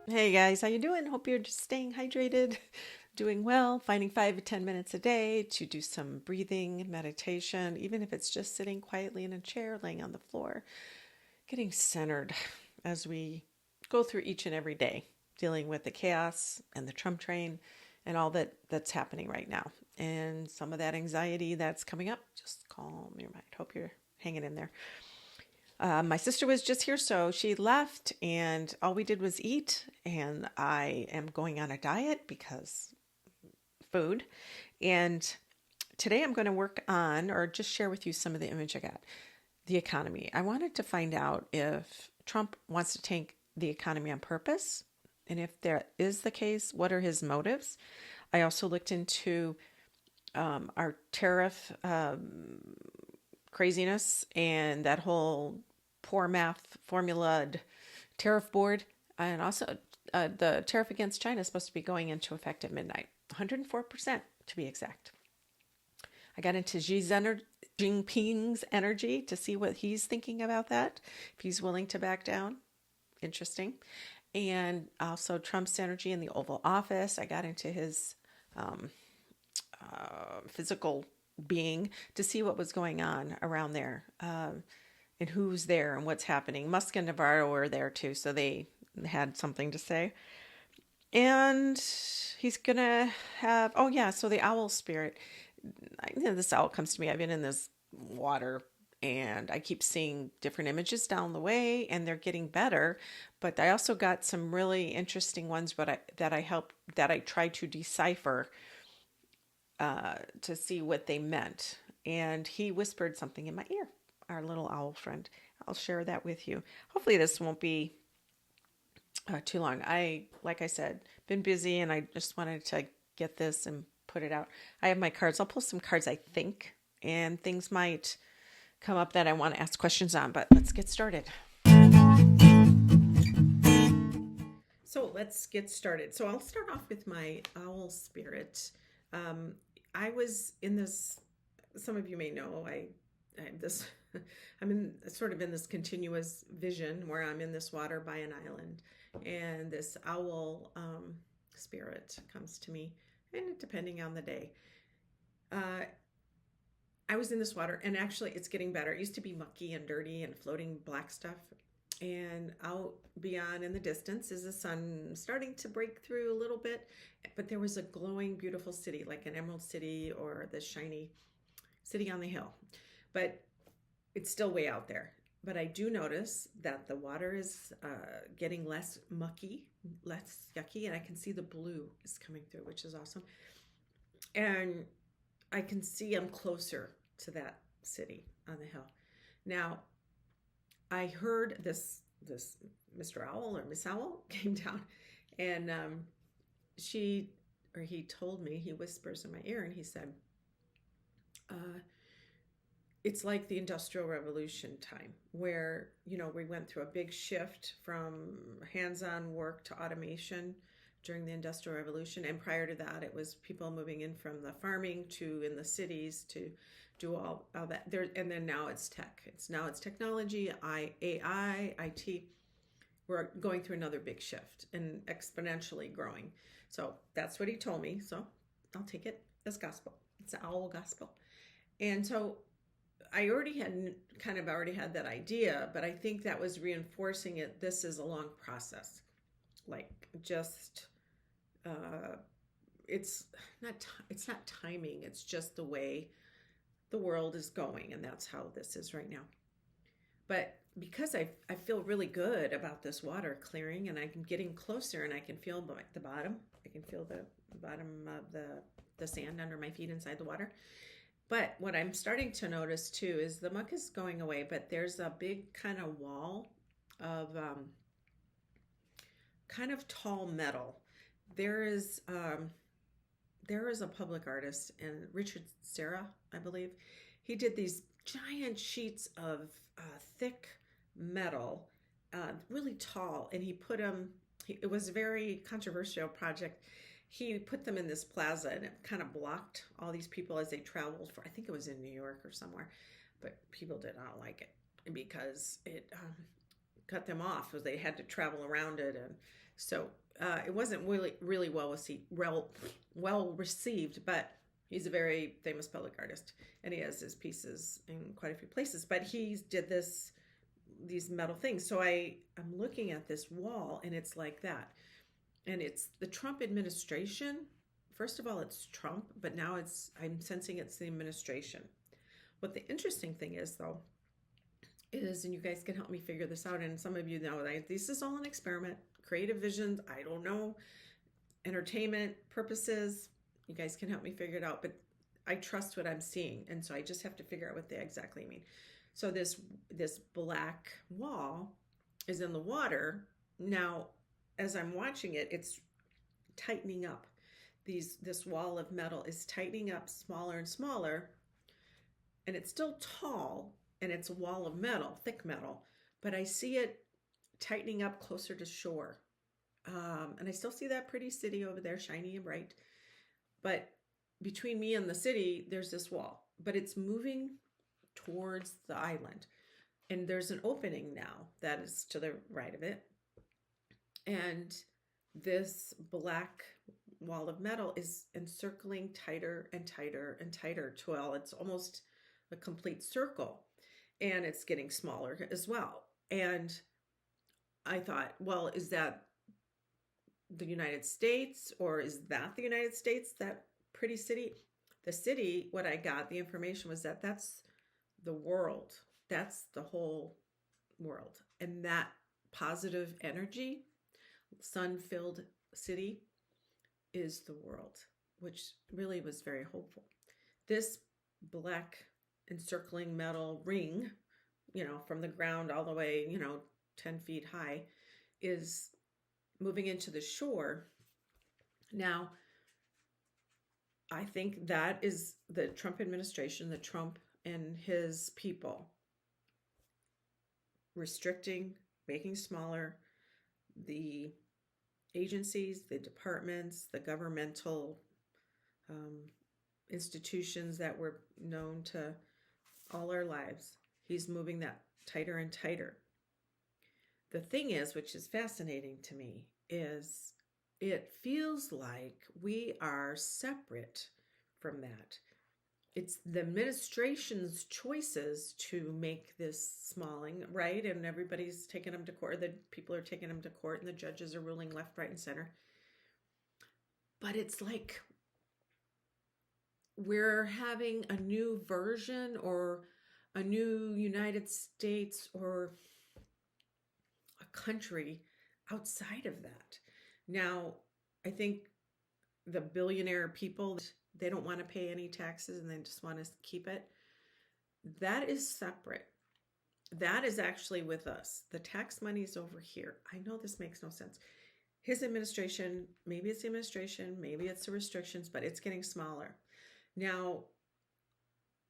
Hey guys, how you doing? Hope you're just staying hydrated, doing well, finding 5 to 10 minutes a day to do some breathing, meditation, even if it's just sitting quietly in a chair, laying on the floor, getting centered as we go through each and every day, dealing with the chaos and the Trump train and all that's happening right now. And some of that anxiety that's coming up, just calm your mind. Hope you're hanging in there. My sister was just here, so she left, and all we did was eat. And I am going on a diet because food. And today I'm going to work on, or just share with you some of the image I got, the economy. I wanted to find out if Trump wants to tank the economy on purpose. And if that is the case, what are his motives? I also looked into our tariff craziness and that whole poor math formulaed tariff board. And also, the tariff against China is supposed to be going into effect at midnight, 104% to be exact. I got into Jinping's energy to see what he's thinking about that, if he's willing to back down. Interesting. And also Trump's energy in the Oval Office. I got into his physical being to see what was going on around there, and who's there and what's happening. Musk and Navarro were there too, so they had something to say. And he's gonna have, oh yeah, so the owl spirit. This owl comes to me. I've been in this water and I keep seeing different images down the way, and they're getting better. But I also got some really interesting ones, that I tried to decipher to see what they meant. And he whispered something in my ear, our little owl friend. I'll share that with you. Hopefully this won't be too long. Like I said, been busy, and I just wanted to get this and put it out. I have my cards. I'll pull some cards, I think, and things might come up that I want to ask questions on, but let's get started. So let's get started. So I'll start off with my owl spirit. I was in this, some of you may know, I'm in sort of in this continuous vision where I'm in this water by an island, and this owl spirit comes to me, and depending on the day. I was in this water, and actually it's getting better. It used to be mucky and dirty and floating black stuff. And out beyond in the distance is the sun starting to break through a little bit. But there was a glowing, beautiful city, like an emerald city or the shiny city on the hill. But it's still way out there. But I do notice that the water is getting less mucky, less yucky, and I can see the blue is coming through, which is awesome. And I can see I'm closer to that city on the hill. Now, I heard this Mr. Owl or Miss Owl came down, and he told me, he whispers in my ear, and he said, it's like the Industrial Revolution time, where, we went through a big shift from hands-on work to automation during the Industrial Revolution. And prior to that, it was people moving in from the farming to in the cities to do all that there. And then now it's tech. It's technology, AI, IT. We're going through another big shift and exponentially growing. So that's what he told me. So I'll take it as gospel. It's the owl gospel. And so I already had that idea, but I think that was reinforcing it. This is a long process. Like, just it's not timing. It's just the way the world is going, and that's how this is right now. But because I feel really good about this water clearing, and I'm getting closer, and I can feel the bottom. I can feel the bottom of the sand under my feet inside the water. But what I'm starting to notice too is the muck is going away, but there's a big kind of wall of kind of tall metal. There is a public artist, and Richard Serra, I believe, he did these giant sheets of thick metal, really tall, and he put them. It was a very controversial project. He put them in this plaza, and it kind of blocked all these people as they traveled I think it was in New York or somewhere, but people did not like it because it cut them off because they had to travel around it. And so it wasn't really well received, but he's a very famous public artist, and he has his pieces in quite a few places. But he did these metal things. So I'm looking at this wall, and it's like that. And it's the Trump administration. First of all, it's Trump, but now I'm sensing it's the administration. What the interesting thing is, though, is, and you guys can help me figure this out, and some of you know that this is all an experiment, creative visions, I don't know, entertainment purposes. You guys can help me figure it out, but I trust what I'm seeing, and so I just have to figure out what they exactly mean. So this black wall is in the water. Now, as I'm watching it, it's tightening up. This wall of metal is tightening up smaller and smaller, and it's still tall, and it's a wall of metal, thick metal, but I see it tightening up closer to shore. And I still see that pretty city over there, shiny and bright. But between me and the city, there's this wall, but it's moving towards the island. And there's an opening now that is to the right of it. And this black wall of metal is encircling tighter and tighter and tighter till it's almost a complete circle. And it's getting smaller as well. And I thought, well, is that the United States, or is that the United States, that pretty city? The city, what I got, the information was that that's the world. That's the whole world. And that positive energy, sun-filled city, is the world, which really was very hopeful. This black encircling metal ring, from the ground all the way, 10 feet high, is moving into the shore. Now, I think that is the Trump administration, the Trump and his people restricting, making smaller the agencies, the departments, the governmental institutions that were known to all our lives. He's moving that tighter and tighter. The thing is, which is fascinating to me, is it feels like we are separate from that. It's the administration's choices to make this smalling, right? And everybody's taking them to court. The people are taking them to court, and the judges are ruling left, right, and center. But it's like we're having a new version, or a new United States, or a country outside of that. Now, I think the billionaire people, they don't want to pay any taxes and they just want to keep it. That is separate. That is actually with us. The tax money is over here. I know this makes no sense. His administration, maybe it's the administration, maybe it's the restrictions, but it's getting smaller. Now,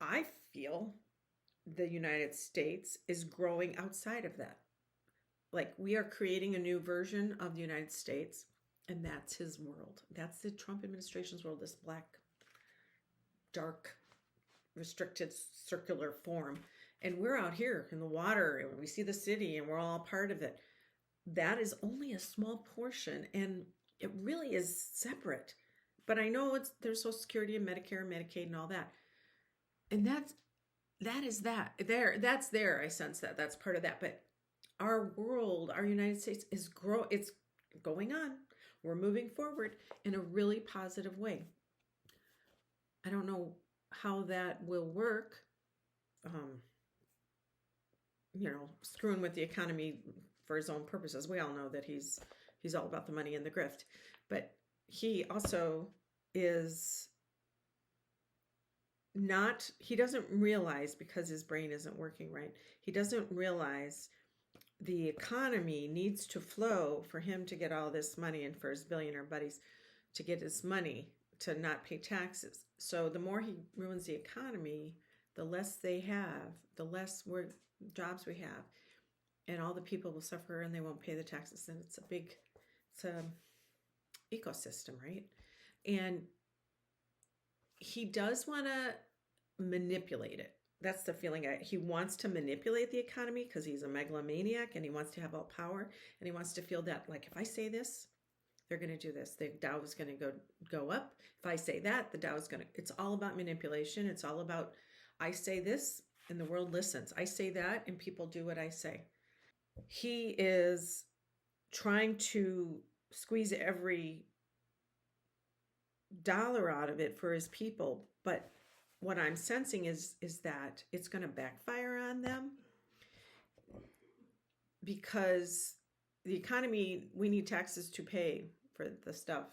I feel the United States is growing outside of that. Like, we are creating a new version of the United States, and that's his world. That's the Trump administration's world, this black, dark, restricted, circular form. And we're out here in the water, and we see the city, and we're all part of it. That is only a small portion, and it really is separate. But I know there's Social Security and Medicare and Medicaid and all that. And that's there. I sense that. That's part of that. But our world, our United States it's going on. We're moving forward in a really positive way. I don't know how that will work. Screwing with the economy for his own purposes. We all know that he's all about the money and the grift. But he also is not, he doesn't realize, because his brain isn't working right, he doesn't realize the economy needs to flow for him to get all this money, and for his billionaire buddies to get his money to not pay taxes. So the more he ruins the economy, the less they have, the less jobs we have, and all the people will suffer and they won't pay the taxes. And it's a ecosystem, right? And he does want to manipulate it. that's the feeling. He wants to manipulate the economy because he's a megalomaniac and he wants to have all power, and he wants to feel that, like, if I say this, they're going to do this. The Dow is going to go up. If I say that, the Dow is going to, it's all about manipulation. It's all about, I say this and the world listens. I say that and people do what I say. He is trying to squeeze every dollar out of it for his people. But what I'm sensing is that it's going to backfire on them, because the economy, we need taxes to pay for the stuff,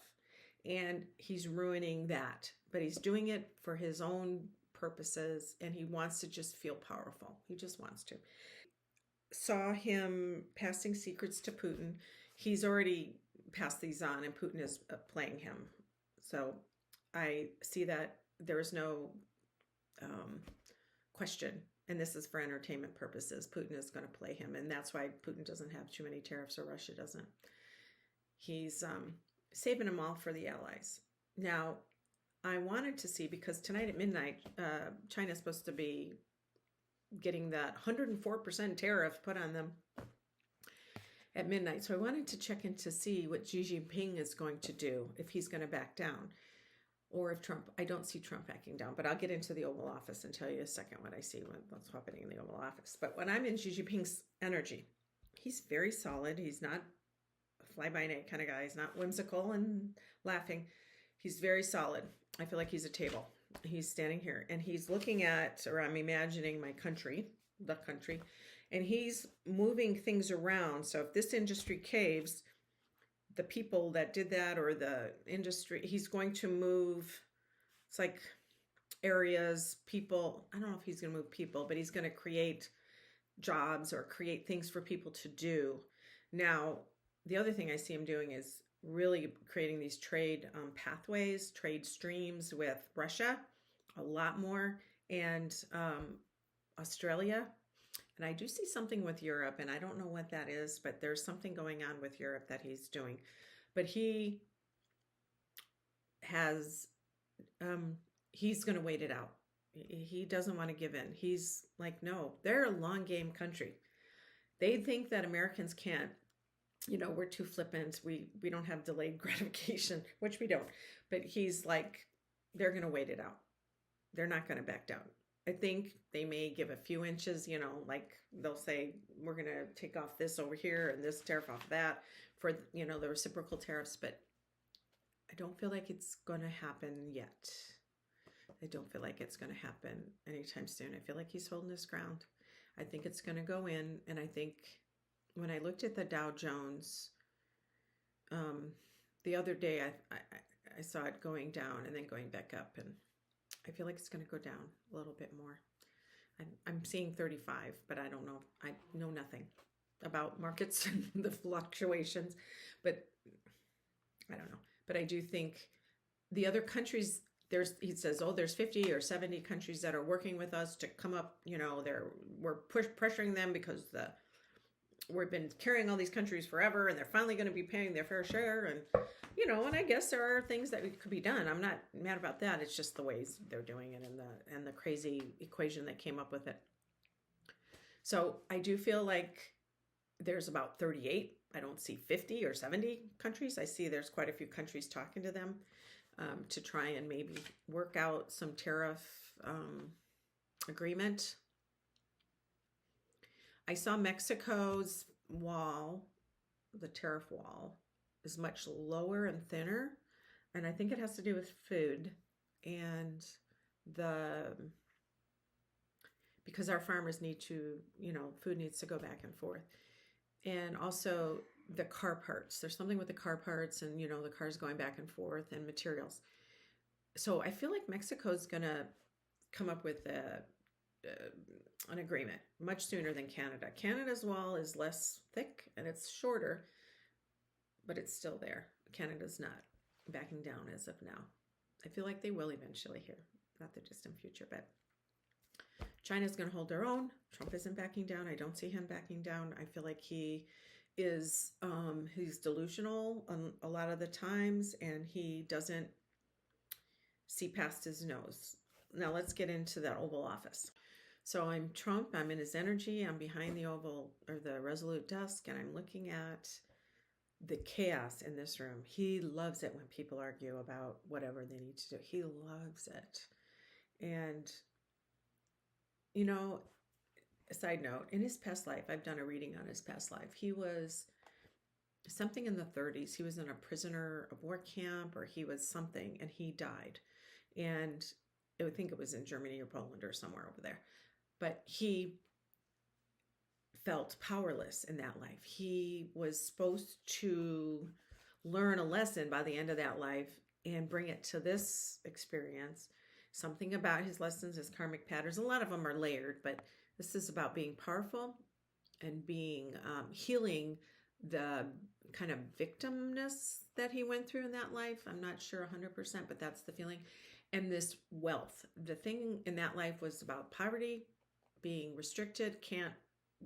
and he's ruining that, but he's doing it for his own purposes, and he wants to just feel powerful. He just wants to. Saw him passing secrets to Putin. He's already passed these on, and Putin is playing him. So I see that there is no question, and this is for entertainment purposes. Putin is going to play him, and that's why Putin doesn't have too many tariffs, or Russia doesn't. He's saving them all for the allies. Now, I wanted to see, because tonight at midnight, China is supposed to be getting that 104% tariff put on them at midnight. So I wanted to check in to see what Xi Jinping is going to do, if he's going to back down, or if Trump, I don't see Trump backing down, but I'll get into the Oval Office and tell you a second what I see, what's happening in the Oval Office. But when I'm in Xi Jinping's energy, he's very solid. He's not a fly-by-night kind of guy. He's not whimsical and laughing. He's very solid. I feel like he's a table. He's standing here and he's looking at, or I'm imagining my country, the country, and he's moving things around. So if this industry caves, the people that did that, or the industry, he's going to move, it's like areas, people, I don't know if he's going to move people, but he's going to create jobs or create things for people to do. Now, the other thing I see him doing is really creating these trade pathways, trade streams with Russia, a lot more, and Australia. And I do see something with Europe, and I don't know what that is, but there's something going on with Europe that he's doing. But he has, he's going to wait it out. He doesn't want to give in. He's like, no, they're a long game country. They think that Americans can't, we're too flippant. We don't have delayed gratification, which we don't. But he's like, they're going to wait it out. They're not going to back down. I think they may give a few inches, like they'll say, we're going to take off this over here and this tariff off that for, the reciprocal tariffs. But I don't feel like it's going to happen yet. I don't feel like it's going to happen anytime soon. I feel like he's holding his ground. I think it's going to go in. And I think when I looked at the Dow Jones, the other day, I saw it going down and then going back up, and I feel like it's going to go down a little bit more. I'm seeing 35, but I don't know. I know nothing about markets and the fluctuations, but I don't know. But I do think the other countries, he says, there's 50 or 70 countries that are working with us to come up, we're pressuring them because we've been carrying all these countries forever, and they're finally going to be paying their fair share. And, and I guess there are things that could be done. I'm not mad about that. It's just the ways they're doing it, and the crazy equation that came up with it. So I do feel like there's about 38. I don't see 50 or 70 countries. I see there's quite a few countries talking to them to try and maybe work out some tariff agreement. I saw Mexico's wall, the tariff wall, is much lower and thinner. And I think it has to do with food and because our farmers need to, food needs to go back and forth. And also the car parts. There's something with the car parts and, the cars going back and forth and materials. So I feel like Mexico's going to come up with an agreement much sooner than Canada. Canada's wall is less thick and it's shorter, but it's still there. Canada's not backing down as of now. I feel like they will eventually here, not the distant future, but China's going to hold their own. Trump isn't backing down. I don't see him backing down. I feel like he is, he's delusional a lot of the times, and he doesn't see past his nose. Now let's get into that Oval Office. So I'm Trump, I'm in his energy, I'm behind the oval or the resolute desk, and I'm looking at the chaos in this room. He loves it when people argue about whatever they need to do. He loves it. And, you know, a side note, in his past life, I've done a reading on his past life. He was something in the 30s. He was in a prisoner of war camp, or he was something, and he died. And I think it was in Germany or Poland or somewhere over there. But he felt powerless in that life. He was supposed to learn a lesson by the end of that life and bring it to this experience. Something about his lessons, his karmic patterns, a lot of them are layered, but this is about being powerful and being healing the kind of victimness that he went through in that life. I'm not sure 100%, but that's the feeling. And this wealth. The thing in that life was about poverty, being restricted, can't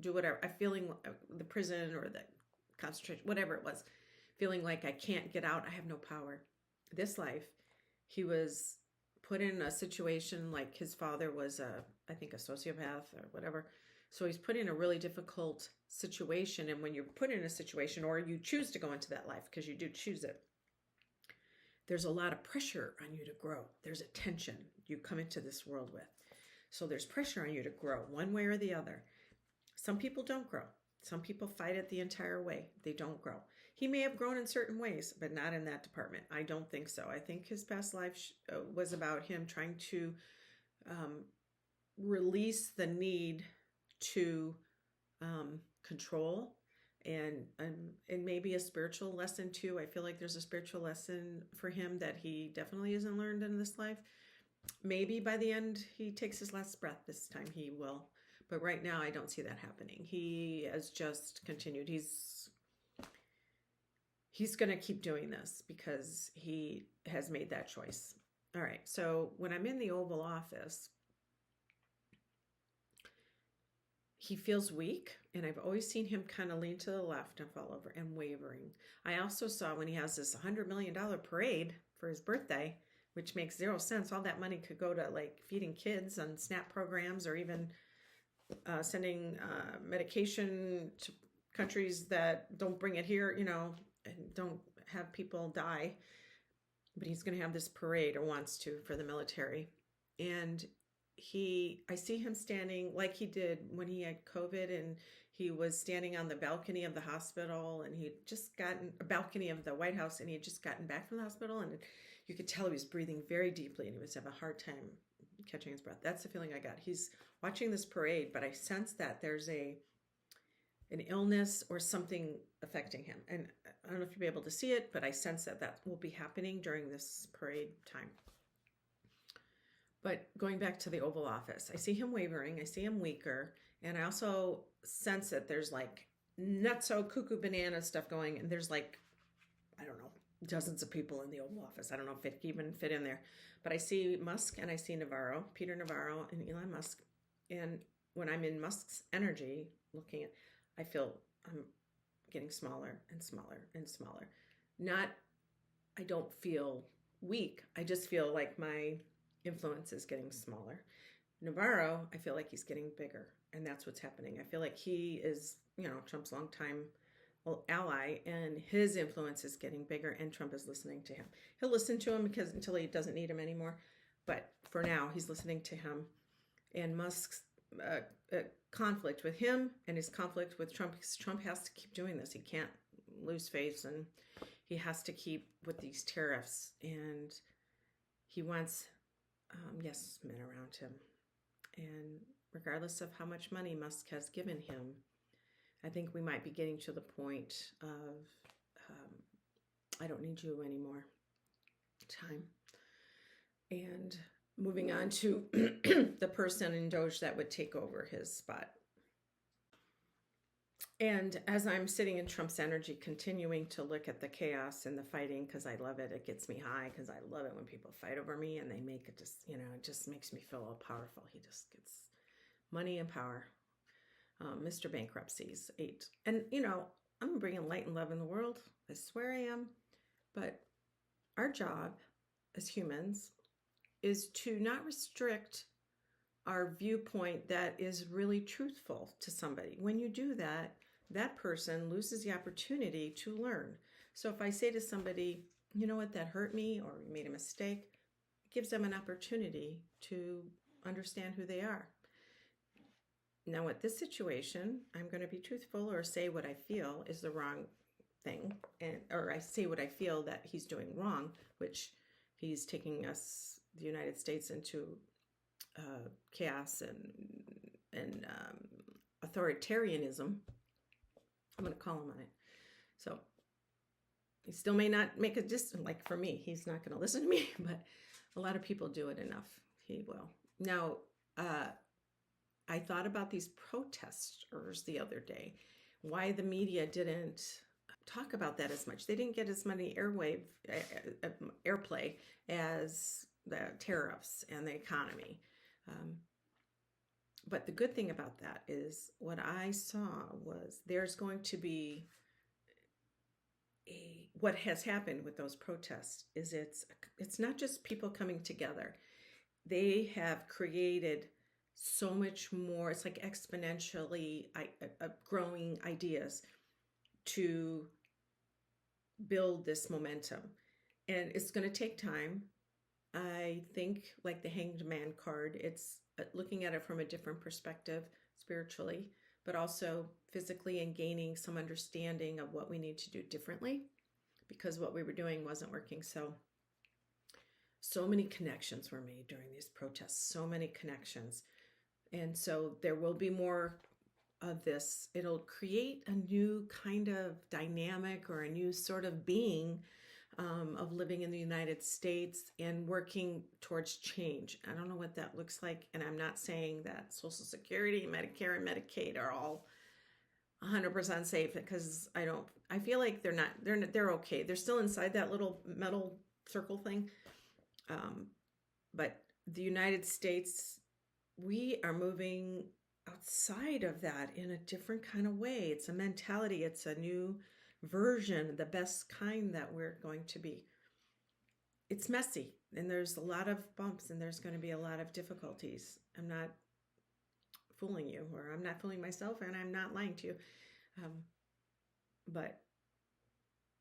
do whatever. I'm feeling the prison or the concentration, whatever it was, feeling like I can't get out. I have no power. This life, he was put in a situation like his father was I think a sociopath or whatever. So he's put in a really difficult situation. And when you're put in a situation, or you choose to go into that life, because you do choose it, there's a lot of pressure on you to grow. There's a tension you come into this world with. So there's pressure on you to grow one way or the other. Some people don't grow. Some people fight it the entire way. They don't grow. He may have grown in certain ways, but not in that department. I don't think so. I think his past life was about him trying to release the need to control, and maybe a spiritual lesson too. I feel like there's a spiritual lesson for him that he definitely hasn't learned in this life. Maybe by the end he takes his last breath this time, he will. But right now, I don't see that happening. He has just continued. He's going to keep doing this because he has made that choice. All right. So when I'm in the Oval Office, he feels weak. And I've always seen him kind of lean to the left and fall over and wavering. I also saw when he has this $100 million parade for his birthday, which makes zero sense. All that money could go to like feeding kids on SNAP programs, or even sending medication to countries that don't bring it here, and don't have people die. But he's going to have this parade, or wants to, for the military. And I see him standing like he did when he had COVID, and he was standing on the balcony of the hospital, and he had just gotten a balcony of the White House, and he had just gotten back from the hospital, and you could tell he was breathing very deeply, and he was having a hard time catching his breath. That's the feeling I got. He's watching this parade, but I sense that there's an illness or something affecting him. And I don't know if you'll be able to see it, but I sense that will be happening during this parade time. But going back to the Oval Office, I see him wavering, I see him weaker, and I also sense that there's like nutso cuckoo banana stuff going, and there's like, I don't know, dozens of people in the Oval Office. I don't know if it can even fit in there. But I see Musk and I see Navarro, Peter Navarro and Elon Musk. And when I'm in Musk's energy, looking at, I feel I'm getting smaller and smaller and smaller. I don't feel weak. I just feel like my influence is getting smaller. Navarro, I feel like he's getting bigger. And that's what's happening. I feel like he is, Trump's longtime ally, and his influence is getting bigger, and Trump is listening to him. He'll listen to him until he doesn't need him anymore. But for now, he's listening to him. And Musk's conflict with him and his conflict with Trump, because Trump has to keep doing this. He can't lose face, and he has to keep with these tariffs. And he wants yes men around him. And regardless of how much money Musk has given him, I think we might be getting to the point of, I don't need you anymore time. And moving on to the person in Doge that would take over his spot. And as I'm sitting in Trump's energy, continuing to look at the chaos and the fighting, because I love it. It gets me high, because I love it when people fight over me, and they make it just, it just makes me feel all powerful. He just gets money and power. Mr. Bankruptcies 8. And, I'm bringing light and love in the world. I swear I am. But our job as humans is to not restrict our viewpoint that is really truthful to somebody. When you do that, that person loses the opportunity to learn. So if I say to somebody, you know what, that hurt me, or you made a mistake, it gives them an opportunity to understand who they are. Now, with this situation, I'm going to be truthful or say what I feel is the wrong thing, or I say what I feel that he's doing wrong, which he's taking us, the United States, into chaos and authoritarianism. I'm going to call him on it. So he still may not make a distance. Like for me, he's not going to listen to me, but a lot of people do it enough. He will. Now, I thought about these protesters the other day, why the media didn't talk about that as much. They didn't get as many airplay as the tariffs and the economy. But the good thing about that is what I saw was there's going to be what has happened with those protests is it's not just people coming together. They have created so much more. It's like exponentially growing ideas to build this momentum. And it's going to take time. I think like the Hanged Man card, it's looking at it from a different perspective spiritually, but also physically, and gaining some understanding of what we need to do differently because what we were doing wasn't working. So many connections were made during these protests, so many connections. And so there will be more of this. It'll create a new kind of dynamic or a new sort of being of living in the United States and working towards change. I don't know what that looks like. And I'm not saying that Social Security, Medicare, and Medicaid are all 100% safe, because I feel like they're okay. They're still inside that little metal circle thing. But the United States, we are moving outside of that in a different kind of way. It's a mentality. It's a new version, the best kind that we're going to be. It's messy, and there's a lot of bumps, and there's going to be a lot of difficulties. I'm not fooling you, or I'm not fooling myself, and I'm not lying to you. But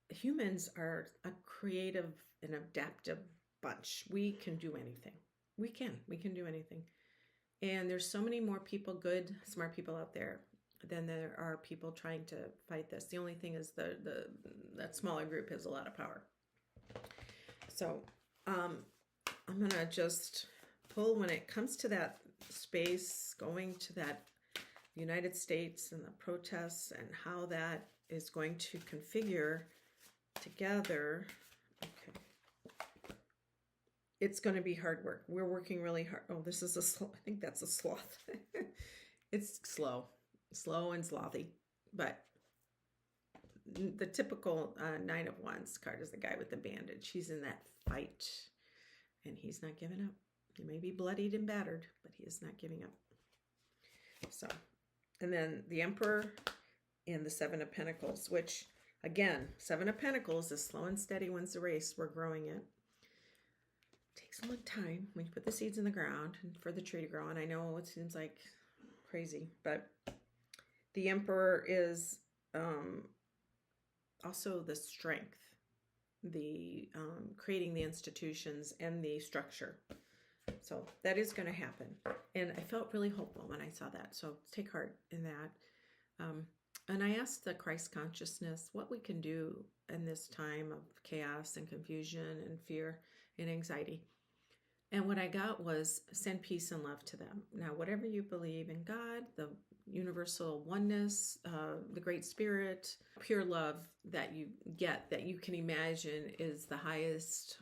humans are a creative and adaptive bunch. We can do anything. We can do anything. And there's so many more people, good, smart people out there than there are people trying to fight this. The only thing is that smaller group has a lot of power. So I'm going to just pull, when it comes to that space, going to that United States and the protests and how that is going to configure together. Okay. It's going to be hard work. We're working really hard. Oh, this is I think that's a sloth. It's slow and slothy, but the typical Nine of Wands card is the guy with the bandage. He's in that fight, and he's not giving up. He may be bloodied and battered, but he is not giving up. So, and then the Emperor and the Seven of Pentacles, which, again, Seven of Pentacles is slow and steady wins the race. We're growing it. Takes a long time when you put the seeds in the ground and for the tree to grow. And I know it seems like crazy, but the Emperor is also the strength, the creating the institutions and the structure. So that is going to happen. And I felt really hopeful when I saw that. So take heart in that. And I asked the Christ consciousness what we can do in this time of chaos and confusion and fear and anxiety. And what I got was send peace and love to them. Now, whatever you believe in God, the universal oneness, the Great Spirit, pure love that you get, that you can imagine is the highest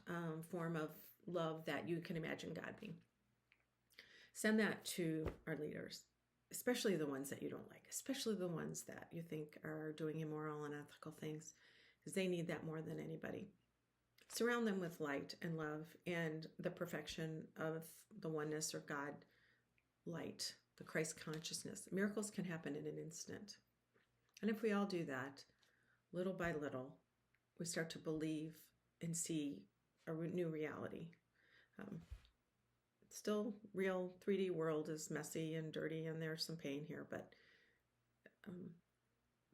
form of love that you can imagine God being. Send that to our leaders, especially the ones that you don't like, especially the ones that you think are doing immoral and unethical things, because they need that more than anybody. Surround them with light and love and the perfection of the oneness or God light, the Christ consciousness. Miracles can happen in an instant. And if we all do that, little by little, we start to believe and see a new reality. still real 3D world is messy and dirty, and there's some pain here, but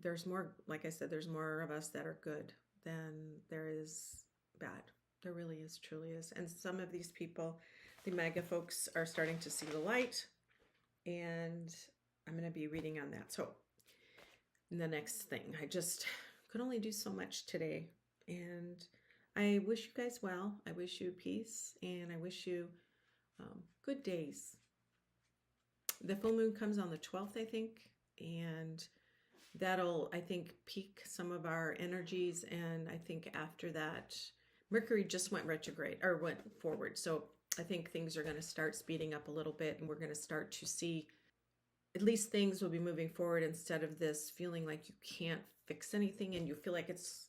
there's more, like I said, there's more of us that are good than there is bad. There really is, truly is. And some of these people, the mega folks, are starting to see the light, and I'm going to be reading on that. So the next thing, I just could only do so much today, and I wish you guys well. I wish you peace, and I wish you good days. The full moon comes on the 12th, I think, and that'll, I think, peak some of our energies. And I think after that, Mercury just went retrograde, or went forward. So I think things are going to start speeding up a little bit, and we're going to start to see, at least things will be moving forward, instead of this feeling like you can't fix anything and you feel like it's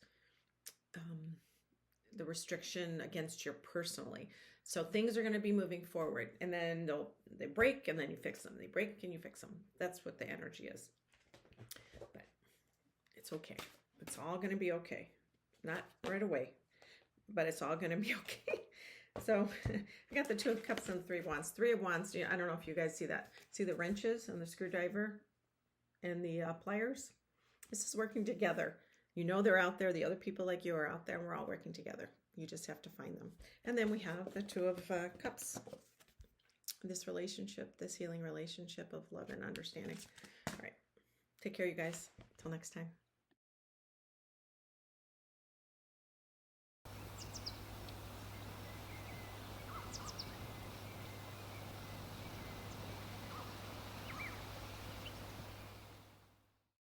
the restriction against you personally. So things are going to be moving forward, and then they break, and then you fix them. They break and you fix them. That's what the energy is. But it's okay. It's all going to be okay. Not right away, but it's all going to be okay. So I got the 2 of Cups and 3 of Wands. 3 of Wands, I don't know if you guys see that. See the wrenches and the screwdriver and the pliers? This is working together. You know they're out there. The other people like you are out there, and we're all working together. You just have to find them. And then we have the 2 of Cups. This relationship, this healing relationship of love and understanding. All right. Take care, you guys. Till next time.